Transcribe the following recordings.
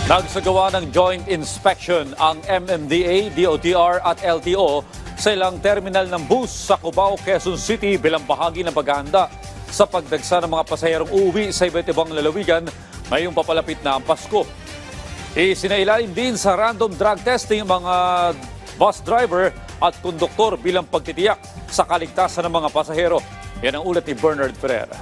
Nagsagawa ng joint inspection ang MMDA, DOTR at LTO sa ilang terminal ng bus sa Cubao, Quezon City bilang bahagi ng paghahanda sa pagdagsa ng mga pasahero uuwi sa iba't ibang lalawigan ngayong papalapit na ang Pasko. Isinailalim din sa random drug testing ang mga bus driver at konduktor bilang pagtitiyak sa kaligtasan ng mga pasahero. Yan ang ulat ni Bernard Ferreira.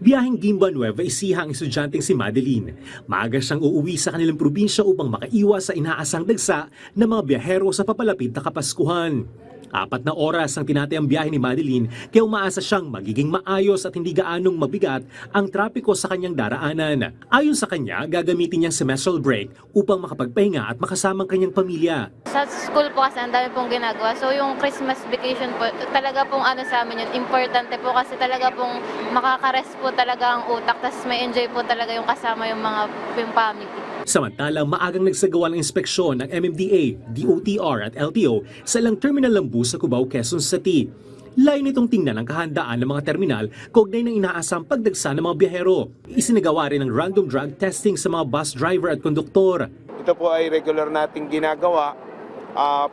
Biyaheng Guimba, Nueva Ecija ang estudyanteng si Madeline. Maaga siyang uuwi sa kanilang probinsya upang makaiwas sa inaasang dagsa ng mga biyahero sa papalapit na Kapaskuhan. 4 na oras ang tinatayang biyahe ni Madeline kaya umaasa siyang magiging maayos at hindi gaanong mabigat ang trapiko sa kanyang daraanan. Ayon sa kanya, gagamitin niyang semestral break upang makapagpahinga at makasama ang kanyang pamilya. Sa school po kasi ang dami pong ginagawa. So yung Christmas vacation po, talaga pong sa amin yun, importante po kasi talaga pong makaka-rest po talaga ang utak. Tapos may enjoy po talaga yung kasama yung family. Samantalang maagang nagsagawa ng inspeksyon ng MMDA, DOTR at LTO sa ilang terminal ng bus sa Cubao, Quezon City. Layo nitong tingnan ang kahandaan ng mga terminal kaugnay ng inaasang pagdagsa ng mga biyahero. Isinagawa rin ang random drug testing sa mga bus driver at konduktor. Ito po ay regular nating ginagawa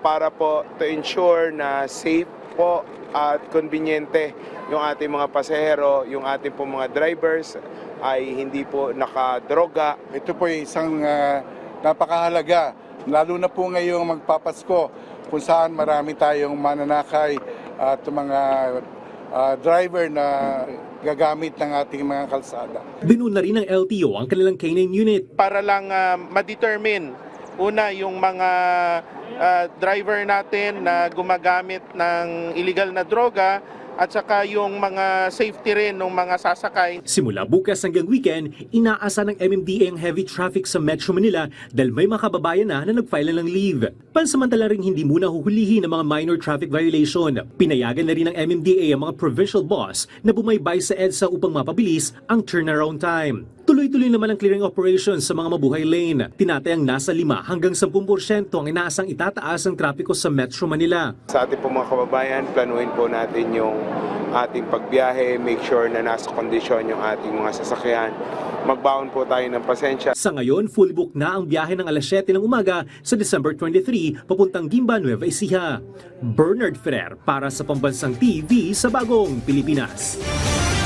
para po to ensure na safe po at konbinyente yung ating mga pasahero, yung ating po mga drivers ay hindi po nakadroga. Ito po ay isang napakahalaga, lalo na po ngayong magpapasko kung saan marami tayong mananakay at mga driver na gagamit ng ating mga kalsada. Binuo na rin ng LTO ang kanilang canine unit. Para lang ma-determine una yung mga driver natin na gumagamit ng illegal na droga at saka yung mga safety rin ng mga sasakay. Simula bukas hanggang weekend, inaasa ng MMDA ang heavy traffic sa Metro Manila dahil may mga kababayan na nag-file ng leave. Pansamantala ring hindi muna huhulihin ang mga minor traffic violation. Pinayagan na rin ng MMDA ang mga provincial boss na bumaybay sa EDSA upang mapabilis ang turnaround time. Tuloy-tuloy naman ang clearing operations sa mga mabuhay lane. Tinatayang nasa 5 hanggang 10% ang inaasang itataas ang trapiko sa Metro Manila. Sa ating po mga kababayan, planuhin po natin yung ating pagbiyahe, make sure na nasa kondisyon yung ating mga sasakyan. Magbaon po tayo ng pasensya. Sa ngayon, full book na ang biyahe ng alas 7 ng umaga sa December 23 papuntang Guimba, Nueva Ecija. Bernard Ferrer para sa Pambansang TV sa Bagong Pilipinas.